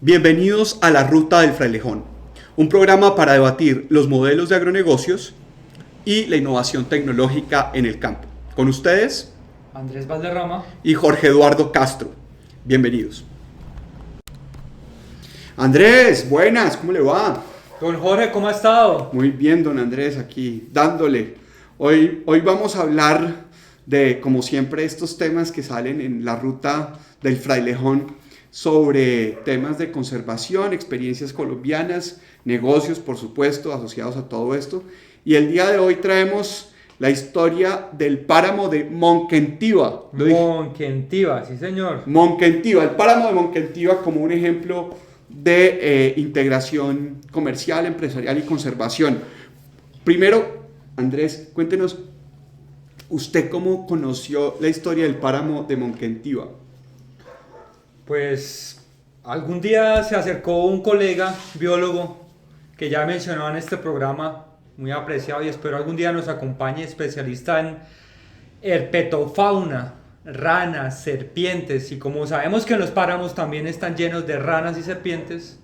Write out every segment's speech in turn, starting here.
Bienvenidos a La Ruta del Frailejón, un programa para debatir los modelos de agronegocios y la innovación tecnológica en el campo. Con ustedes, Andrés Valderrama y Jorge Eduardo Castro. Bienvenidos. Andrés, buenas, ¿cómo le va? Don Jorge, ¿cómo ha estado? Muy bien, don Andrés, aquí dándole. Hoy vamos a hablar de, como siempre, estos temas que salen en La Ruta del Frailejón sobre temas de conservación, experiencias colombianas, negocios, por supuesto, asociados a todo esto. Y el día de hoy traemos la historia del páramo de Monquentiva. Monquentiva, sí señor. Monquentiva, el páramo de Monquentiva como un ejemplo de integración comercial, empresarial y conservación. Primero, Andrés, cuéntenos, ¿usted cómo conoció la historia del páramo de Monquentiva? Pues algún día se acercó un colega biólogo que ya mencionó en este programa, muy apreciado y espero algún día nos acompañe, especialista en herpetofauna, ranas, serpientes, y como sabemos que en los páramos también están llenos de ranas y serpientes,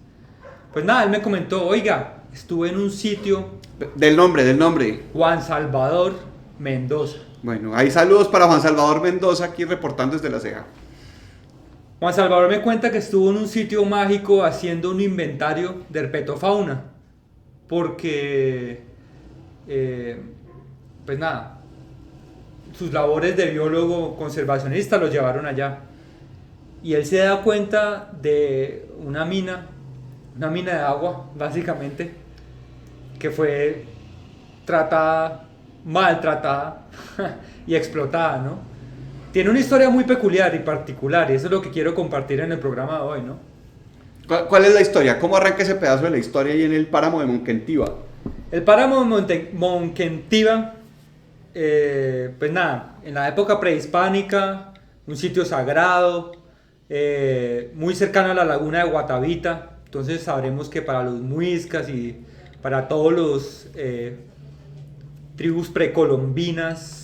pues nada, él me comentó, oiga, estuve en un sitio... Del nombre. Juan Salvador Mendoza. Bueno, hay saludos para Juan Salvador Mendoza aquí reportando desde La Ceja. Juan Salvador me cuenta que estuvo en un sitio mágico haciendo un inventario de herpetofauna, porque, pues nada, sus labores de biólogo conservacionista lo llevaron allá. Y él se da cuenta de una mina de agua, básicamente, que fue maltratada y explotada, ¿no? Tiene una historia muy peculiar y particular, y eso es lo que quiero compartir en el programa de hoy, ¿no? ¿Cuál es la historia? ¿Cómo arranca ese pedazo de la historia ahí en el páramo de Monquentiva? El páramo de Monquentiva, pues nada, en la época prehispánica, un sitio sagrado, muy cercano a la laguna de Guatavita, entonces sabremos que para los muiscas y para todos los tribus precolombinas,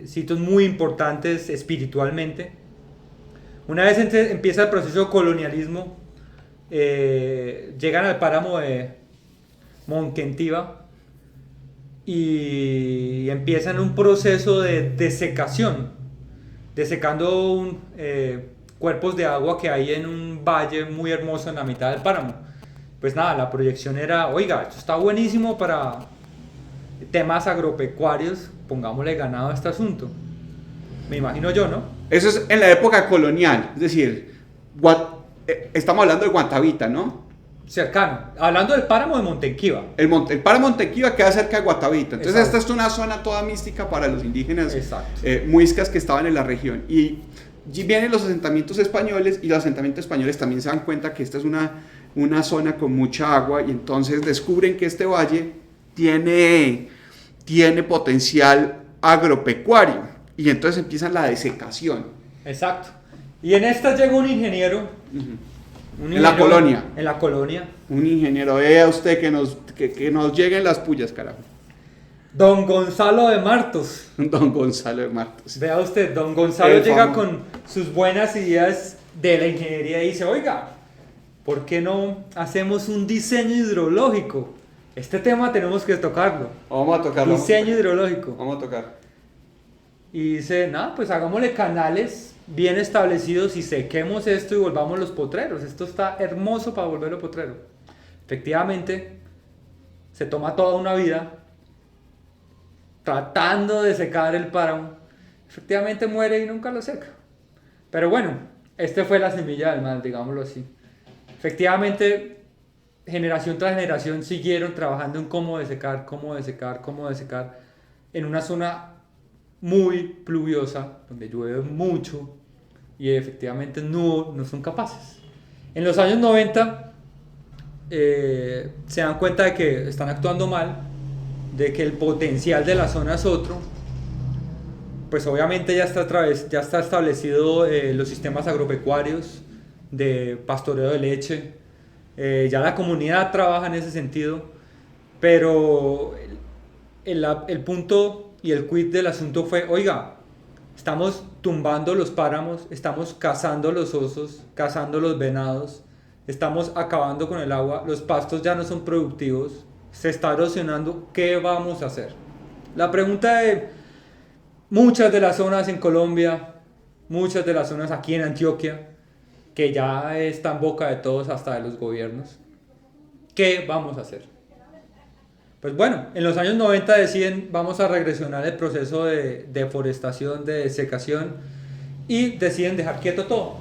sitios muy importantes espiritualmente. Una vez empieza el proceso de colonialismo, llegan al páramo de Monquentiva y empiezan un proceso de desecación, desecando cuerpos de agua que hay en un valle muy hermoso en la mitad del páramo. Pues nada, la proyección era, oiga, esto está buenísimo para temas agropecuarios, pongámosle ganado a este asunto. Me imagino yo, ¿no? Eso es en la época colonial, es decir, estamos hablando de Guatavita, ¿no? Cercano, hablando del páramo de Monquentiva. El páramo de Monquentiva queda cerca de Guatavita, entonces Exacto. esta es una zona toda mística para los indígenas Muiscas que estaban en la región. Y vienen los asentamientos españoles y los asentamientos españoles también se dan cuenta que esta es una zona con mucha agua y entonces descubren que este valle tiene potencial agropecuario y entonces empieza la desecación. Exacto. Y en esta llega un ingeniero. En la colonia. En la colonia. Un ingeniero, vea usted que nos lleguen las pullas, carajo. Don Gonzalo de Martos. Don Gonzalo de Martos. Vea usted, don Gonzalo llega con sus buenas ideas de la ingeniería y dice, oiga, ¿por qué no hacemos un diseño hidrológico? Este tema tenemos que tocarlo. Vamos a tocarlo. Diseño hidrológico. Vamos a tocar. Y dice, nada, pues hagámosle canales bien establecidos y sequemos esto y volvamos los potreros. Esto está hermoso para volverlo potrero. Efectivamente, se toma toda una vida tratando de secar el páramo. Efectivamente muere y nunca lo seca. Pero bueno, este fue la semilla del mal, digámoslo así. Efectivamente, generación tras generación siguieron trabajando en cómo desecar en una zona muy pluviosa, donde llueve mucho y efectivamente no son capaces. En los años 90 se dan cuenta de que están actuando mal, de que el potencial de la zona es otro. Pues obviamente ya está establecido los sistemas agropecuarios de pastoreo de leche. Ya la comunidad trabaja en ese sentido, pero el punto y el quid del asunto fue, oiga, estamos tumbando los páramos, estamos cazando los osos, cazando los venados, estamos acabando con el agua, los pastos ya no son productivos, se está erosionando, ¿qué vamos a hacer? La pregunta de muchas de las zonas en Colombia, muchas de las zonas aquí en Antioquia, que ya está en boca de todos, hasta de los gobiernos, ¿qué vamos a hacer? Pues bueno, en los años 90 deciden, vamos a regresionar el proceso de deforestación, de desecación, y deciden dejar quieto todo.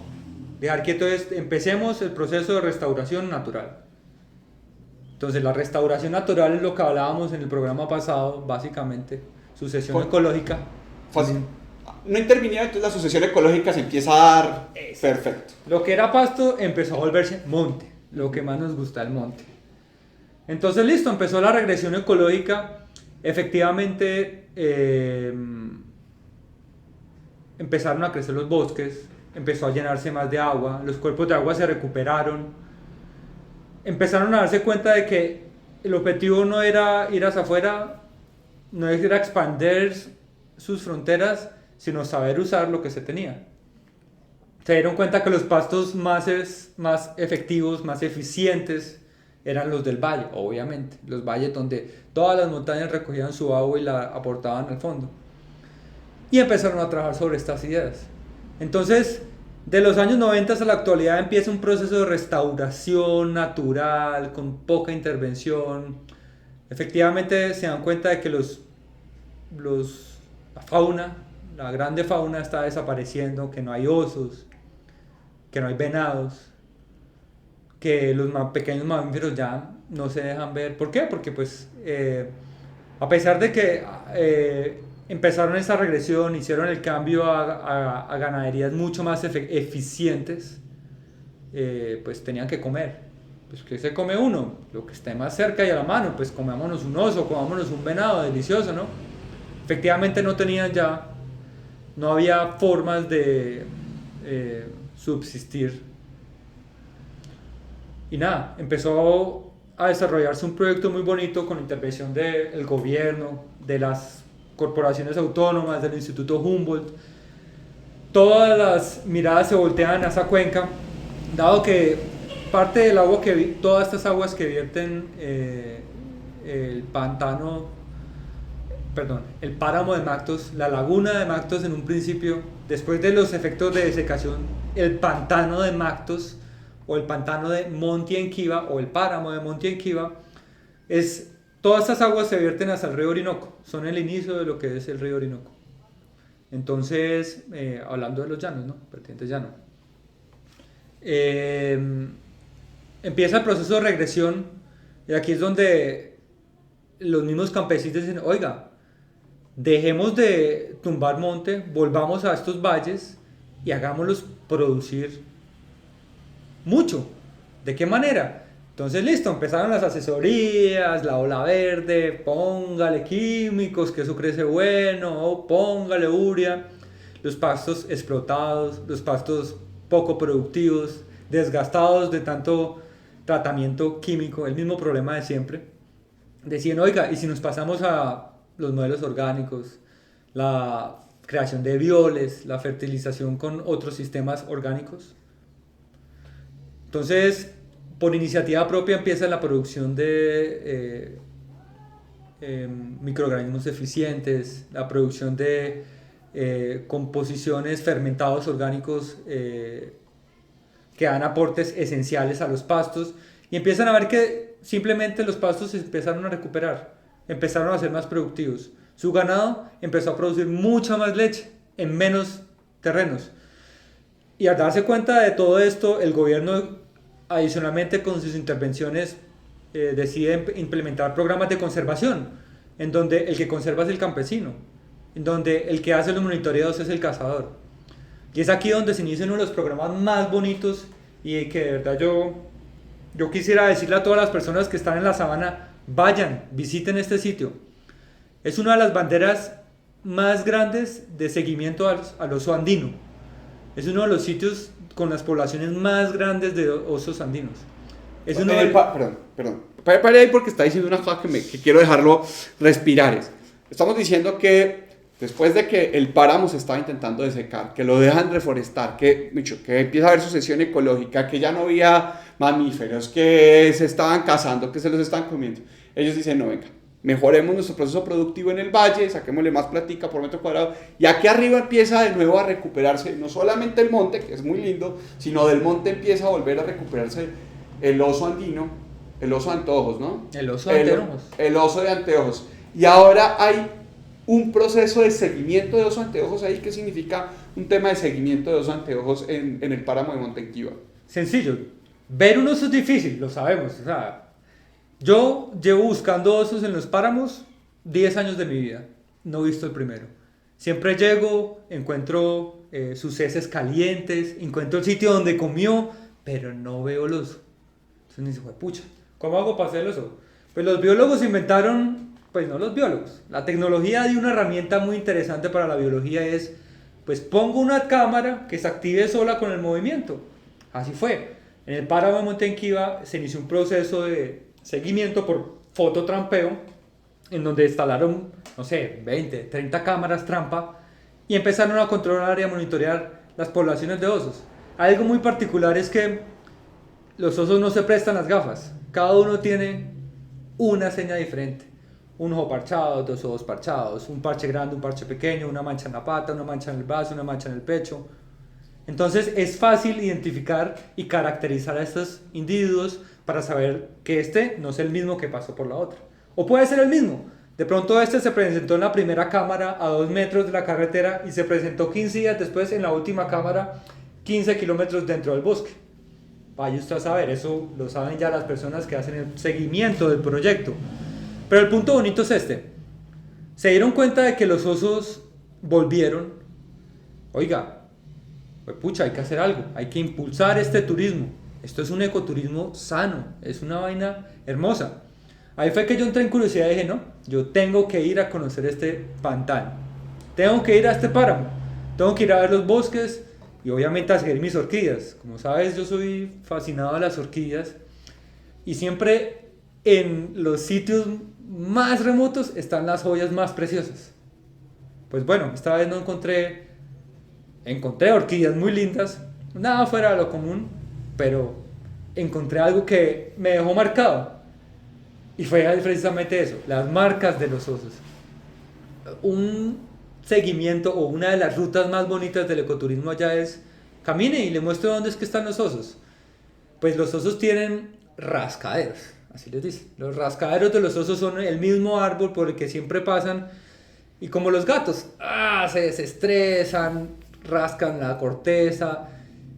Dejar quieto es, empecemos el proceso de restauración natural. Entonces la restauración natural es lo que hablábamos en el programa pasado, básicamente, sucesión ecológica. No intervinieron, entonces la sucesión ecológica se empieza a dar. Perfecto. Lo que era pasto empezó a volverse monte, lo que más nos gusta, el monte. Entonces listo, empezó la regresión ecológica. Efectivamente empezaron a crecer los bosques, empezó a llenarse más de agua, los cuerpos de agua se recuperaron. Empezaron a darse cuenta de que el objetivo no era ir hacia afuera, no era expandir sus fronteras, sino saber usar lo que se tenía. Se dieron cuenta que los pastos más efectivos, más eficientes, eran los del valle, obviamente. Los valles donde todas las montañas recogían su agua y la aportaban al fondo. Y empezaron a trabajar sobre estas ideas. Entonces, de los años 90 a la actualidad empieza un proceso de restauración natural, con poca intervención. Efectivamente se dan cuenta de que la fauna, la grande fauna está desapareciendo, que no hay osos, que no hay venados, que los más pequeños mamíferos ya no se dejan ver. ¿Por qué? Porque pues a pesar de que empezaron esa regresión, hicieron el cambio a ganaderías mucho más eficientes, pues tenían que comer. Pues ¿qué se come uno? Lo que esté más cerca y a la mano, pues comámonos un oso, comámonos un venado, delicioso, ¿no? Efectivamente no había formas de subsistir. Y nada, empezó a desarrollarse un proyecto muy bonito con intervención del gobierno, de las corporaciones autónomas, del Instituto Humboldt. Todas las miradas se voltean a esa cuenca, dado que parte del agua todas estas aguas que vierten el páramo de Mactos, la laguna de Mactos en un principio, después de los efectos de desecación, el pantano de Mactos, o el pantano de Montienquiva, o el páramo de Montienquiva, todas estas aguas se vierten hacia el río Orinoco, son el inicio de lo que es el río Orinoco. Entonces, hablando de los llanos, ¿no? Vertientes llano. Empieza el proceso de regresión, y aquí es donde los mismos campesinos dicen, oiga, dejemos de tumbar monte, volvamos a estos valles y hagámoslos producir mucho. ¿De qué manera? Entonces listo, empezaron las asesorías, la ola verde, póngale químicos, que eso crece bueno, póngale urea, los pastos explotados, los pastos poco productivos, desgastados de tanto tratamiento químico, el mismo problema de siempre. Decían, oiga, ¿y si nos pasamos a los modelos orgánicos, la creación de bioles, la fertilización con otros sistemas orgánicos? Entonces, por iniciativa propia empieza la producción de microorganismos eficientes, la producción de composiciones, fermentados orgánicos que dan aportes esenciales a los pastos, y empiezan a ver que simplemente los pastos se empezaron a recuperar, empezaron a ser más productivos. Su ganado empezó a producir mucha más leche en menos terrenos. Y al darse cuenta de todo esto, el gobierno, adicionalmente con sus intervenciones, decide implementar programas de conservación, en donde el que conserva es el campesino, en donde el que hace los monitoreos es el cazador. Y es aquí donde se inicia uno de los programas más bonitos, y que de verdad yo quisiera decirle a todas las personas que están en la sabana, vayan, visiten este sitio. Es una de las banderas más grandes de seguimiento al oso andino. Es uno de los sitios con las poblaciones más grandes de osos andinos. Es uno Perdón. Para ahí, porque está diciendo una cosa que quiero dejarlo respirar. Estamos diciendo que después de que el páramo se estaba intentando desecar, que lo dejan reforestar, que empieza a haber sucesión ecológica, que ya no había mamíferos, que se estaban cazando, que se los estaban comiendo, ellos dicen, no, venga, mejoremos nuestro proceso productivo en el valle, saquémosle más platica por metro cuadrado, y aquí arriba empieza de nuevo a recuperarse, no solamente el monte, que es muy lindo, sino del monte empieza a volver a recuperarse el oso andino, el oso de anteojos, ¿no? El oso de anteojos. El oso de anteojos. Y ahora hay un proceso de seguimiento de oso de anteojos ahí. ¿Qué significa un tema de seguimiento de oso de anteojos en el páramo de Montequíba? Sencillo. Ver un oso es difícil, lo sabemos. O sea, yo llevo buscando osos en los páramos 10 años de mi vida. No he visto el primero. Siempre llego, encuentro sus heces calientes, encuentro el sitio donde comió, pero no veo el oso. Entonces me dice, pucha, ¿cómo hago para hacer el oso? Pues los biólogos inventaron, pues no los biólogos, la tecnología de una herramienta muy interesante para la biología es, pues pongo una cámara que se active sola con el movimiento. Así fue. En el páramo de Montequíba se inició un proceso de seguimiento por fototrampeo, en donde instalaron, no sé, 20, 30 cámaras trampa y empezaron a controlar y a monitorear las poblaciones de osos. Algo muy particular es que los osos no se prestan las gafas, cada uno tiene una seña diferente. Un ojo parchado, dos ojos parchados, un parche grande, un parche pequeño, una mancha en la pata, una mancha en el brazo, una mancha en el pecho. Entonces es fácil identificar y caracterizar a estos individuos para saber que este no es el mismo que pasó por la otra. O puede ser el mismo. De pronto este se presentó en la primera cámara a 2 metros de la carretera y se presentó 15 días después en la última cámara 15 kilómetros dentro del bosque. Vaya usted a saber, eso lo saben ya las personas que hacen el seguimiento del proyecto. Pero el punto bonito es este. Se dieron cuenta de que los osos volvieron. Oiga, pues pucha, hay que hacer algo. Hay que impulsar este turismo. Esto es un ecoturismo sano. Es una vaina hermosa. Ahí fue que yo entré en curiosidad y dije, no, yo tengo que ir a conocer este pantano. Tengo que ir a este páramo. Tengo que ir a ver los bosques y obviamente a seguir mis orquídeas. Como sabes, yo soy fascinado de las orquídeas. Y siempre en los sitios más remotos están las joyas más preciosas. Pues bueno, esta vez no encontré orquídeas muy lindas, nada fuera de lo común, pero encontré algo que me dejó marcado y fue precisamente eso, las marcas de los osos. Un seguimiento o una de las rutas más bonitas del ecoturismo allá es camine y le muestro dónde es que están los osos. Pues los osos tienen rascaderos. Así les dice. Los rascaderos de los osos son el mismo árbol por el que siempre pasan. Y como los gatos, se desestresan, rascan la corteza.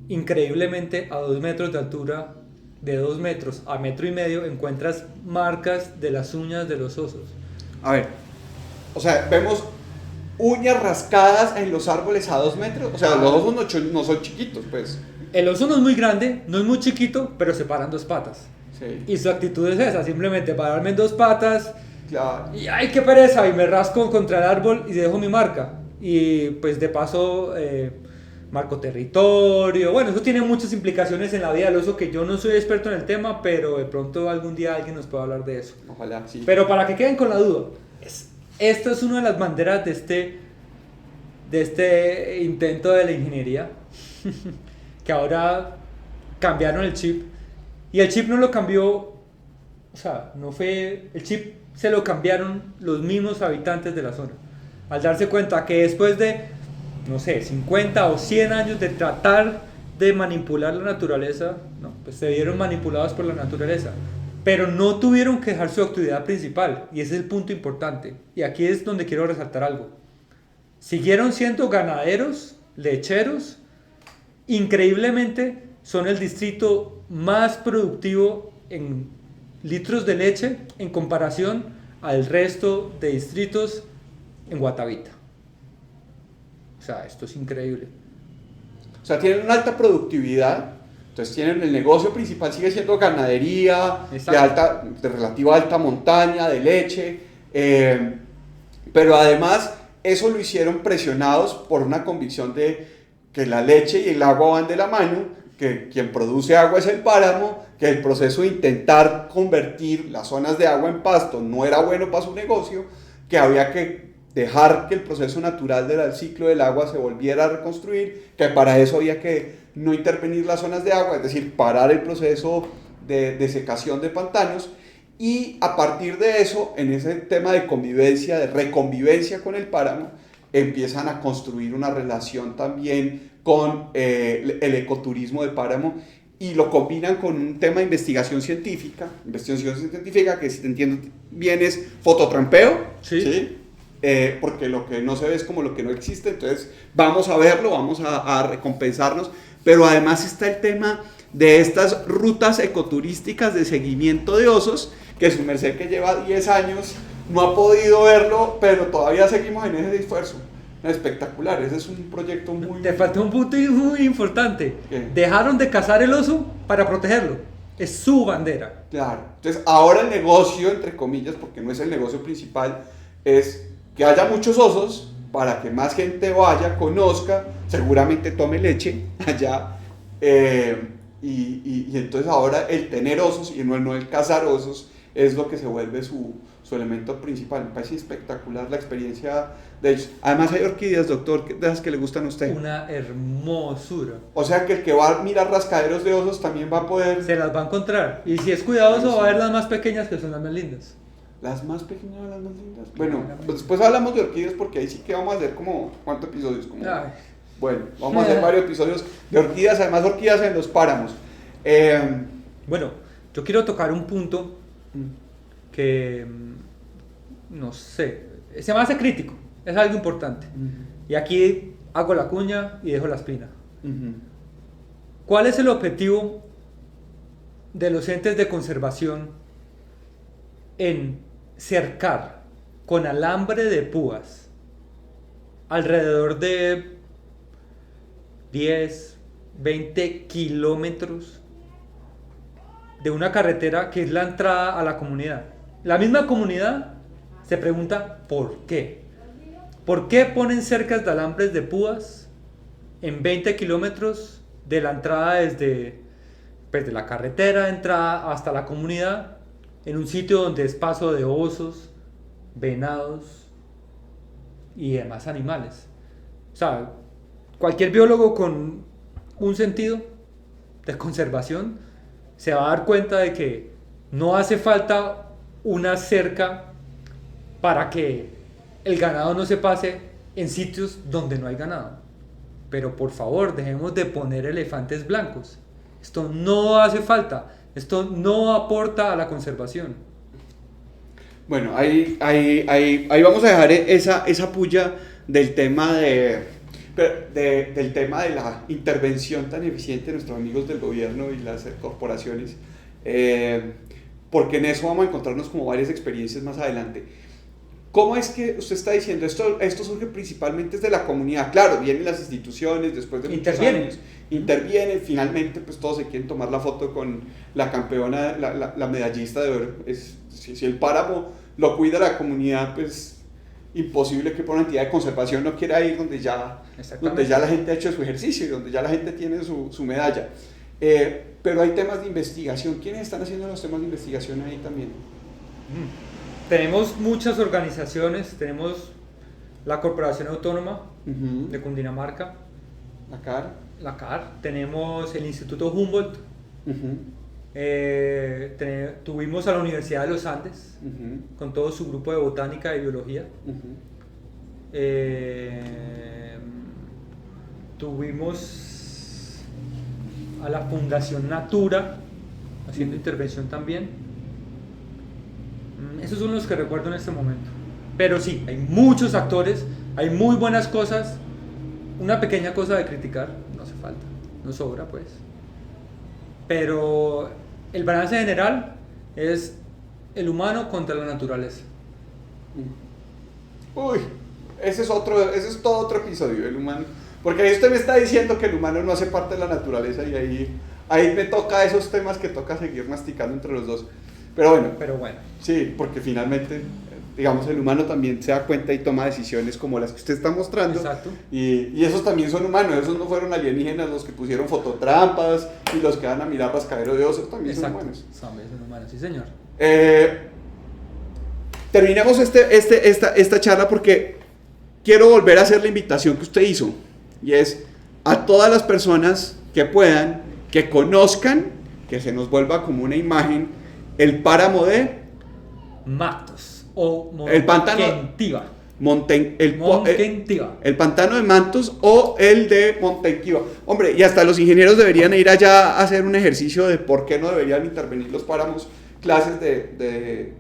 Increíblemente, a 2 metros de altura, de 2 metros a 1,5 metros, encuentras marcas de las uñas de los osos. A ver, o sea, vemos uñas rascadas en los árboles a 2 metros. O sea, los osos no son chiquitos, pues. El oso no es muy grande, no es muy chiquito, pero se paran 2 patas. Sí. Y su actitud es esa, simplemente pararme en 2 patas, Claro. y ¡ay, qué pereza! Y me rasco contra el árbol y dejo mi marca. Y pues de paso marco territorio. Bueno, eso tiene muchas implicaciones en la vida del oso que yo no soy experto en el tema, pero de pronto algún día alguien nos pueda hablar de eso. Ojalá, sí. Pero para que queden con la duda, esta es una de las banderas de este intento de la ingeniería, que ahora cambiaron el chip. Y el chip no lo cambió, o sea, no fue, el chip se lo cambiaron los mismos habitantes de la zona. Al darse cuenta que después de, no sé, 50 o 100 años de tratar de manipular la naturaleza, no, pues se vieron manipulados por la naturaleza. Pero no tuvieron que dejar su actividad principal, y ese es el punto importante. Y aquí es donde quiero resaltar algo. Siguieron siendo ganaderos, lecheros, increíblemente son el distrito más productivo en litros de leche en comparación al resto de distritos en Guatavita. O sea, esto es increíble. O sea, tienen una alta productividad, entonces tienen el negocio principal, sigue siendo ganadería, de relativa alta montaña, de leche, pero además eso lo hicieron presionados por una convicción de que la leche y el agua van de la mano, que quien produce agua es el páramo, que el proceso de intentar convertir las zonas de agua en pasto no era bueno para su negocio, que había que dejar que el proceso natural del ciclo del agua se volviera a reconstruir, que para eso había que no intervenir las zonas de agua, es decir, parar el proceso de secación de pantanos, y a partir de eso, en ese tema de convivencia, de reconvivencia con el páramo, empiezan a construir una relación también con el ecoturismo del páramo, y lo combinan con un tema de investigación científica que, si te entiendo bien, es fototrampeo, ¿sí? Porque lo que no se ve es como lo que no existe, entonces vamos a verlo, vamos a recompensarnos, pero además está el tema de estas rutas ecoturísticas de seguimiento de osos, que su merced, que lleva 10 años, no ha podido verlo, pero todavía seguimos en ese esfuerzo. Espectacular, ese es un proyecto muy... Te faltó un punto muy importante. ¿Qué? Dejaron de cazar el oso para protegerlo. Es su bandera. Claro, entonces ahora el negocio, entre comillas, porque no es el negocio principal, es que haya muchos osos para que más gente vaya, conozca, seguramente tome leche allá, y entonces ahora el tener osos y no el cazar osos es lo que se vuelve su elemento principal. Me parece espectacular la experiencia de ellos. Además hay orquídeas, doctor, de esas que le gustan a usted. Una hermosura. O sea que el que va a mirar rascaderos de osos también va a poder... Se las va a encontrar. Y si es cuidadoso, va a ver las más pequeñas, que son las más lindas. Las más pequeñas, las más lindas. Bueno, pues después hablamos de orquídeas, porque ahí sí que vamos a hacer como... ¿Cuántos episodios? Ay. Bueno, vamos a hacer varios episodios de orquídeas, además orquídeas en los páramos. Bueno, yo quiero tocar un punto que, no sé, se me hace crítico, es algo importante. Y aquí hago la cuña y dejo la espina. ¿Cuál es el objetivo de los entes de conservación en cercar con alambre de púas alrededor de 10, 20 kilómetros de una carretera que es la entrada a la comunidad? La misma comunidad se pregunta ¿por qué? ¿Por qué ponen cercas de alambres de púas en 20 kilómetros de la entrada desde de la carretera de entrada hasta la comunidad, en un sitio donde es paso de osos, venados y demás animales? O sea, cualquier biólogo con un sentido de conservación se va a dar cuenta de que no hace falta una cerca para que el ganado no se pase en sitios donde no hay ganado. Pero por favor, dejemos de poner elefantes blancos. Esto no hace falta, esto no aporta a la conservación. Bueno, ahí vamos a dejar esa puya del tema del tema de la intervención tan eficiente de nuestros amigos del gobierno y las corporaciones, porque en eso vamos a encontrarnos como varias experiencias más adelante. ¿Cómo es que usted está diciendo esto surge principalmente desde la comunidad? Claro, vienen las instituciones después de muchos años, intervienen, finalmente pues todos se quieren tomar la foto con la campeona, la medallista de oro. Si el páramo lo cuida la comunidad, pues imposible que por una entidad de conservación no quiera ir donde ya la gente ha hecho su ejercicio y donde ya la gente tiene su medalla. Pero hay temas de investigación. ¿Quiénes están haciendo los temas de investigación ahí también? Tenemos muchas organizaciones, tenemos la Corporación Autónoma de Cundinamarca, la CAR, tenemos el Instituto Humboldt, tuvimos a la Universidad de los Andes con todo su grupo de botánica y biología, tuvimos a la Fundación Natura haciendo intervención también. Esos son los que recuerdo en este momento. Pero sí, hay muchos actores, hay muy buenas cosas. Una pequeña cosa de criticar, no hace falta, no sobra pues. Pero el balance general es el humano contra la naturaleza. Uy, ese es todo otro episodio, el humano. Porque ahí usted me está diciendo que el humano no hace parte de la naturaleza, y ahí me toca esos temas que toca seguir masticando entre los dos. Pero bueno. Sí, porque finalmente, digamos, el humano también se da cuenta y toma decisiones como las que usted está mostrando. Exacto. Y esos también son humanos, esos no fueron alienígenas los que pusieron fototrampas y los que van a mirar rascadero de osos, también son humanos. Son humanos, sí señor. Terminemos esta charla porque quiero volver a hacer la invitación que usted hizo, y es a todas las personas que puedan, que conozcan, que se nos vuelva como una imagen, el páramo de Matos o el pantano, Monquentiva. El pantano de Mantos o el de Montenquiva. Hombre, y hasta los ingenieros deberían ir allá a hacer un ejercicio de por qué no deberían intervenir los páramos, clases de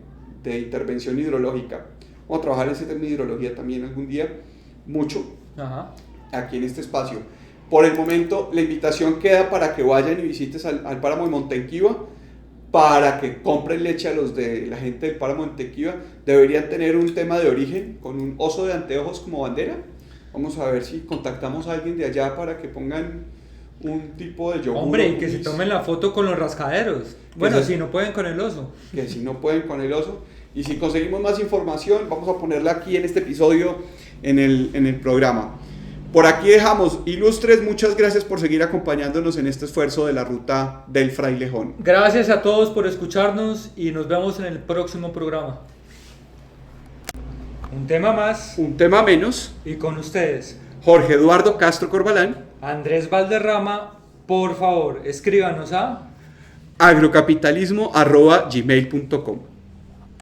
intervención hidrológica. Vamos a trabajar en ese tema de hidrología también algún día, mucho, aquí en este espacio. Por el momento, la invitación queda para que vayan y visites al páramo de Montenquiva, para que compren leche a los de la gente del páramo de Montenquiva. Deberían tener un tema de origen con un oso de anteojos como bandera. Vamos a ver si contactamos a alguien de allá para que pongan un tipo de yogur. Hombre, y que se tomen la foto con los rascaderos. Bueno, si no pueden con el oso. Que si no pueden con el oso. Y si conseguimos más información, vamos a ponerla aquí en este episodio, en el programa. Por aquí dejamos. Ilustres, muchas gracias por seguir acompañándonos en este esfuerzo de la ruta del Frailejón. Gracias a todos por escucharnos y nos vemos en el próximo programa. Un tema más. Un tema menos. Y con ustedes, Jorge Eduardo Castro Corbalán. Andrés Valderrama. Por favor, escríbanos a agrocapitalismo@gmail.com.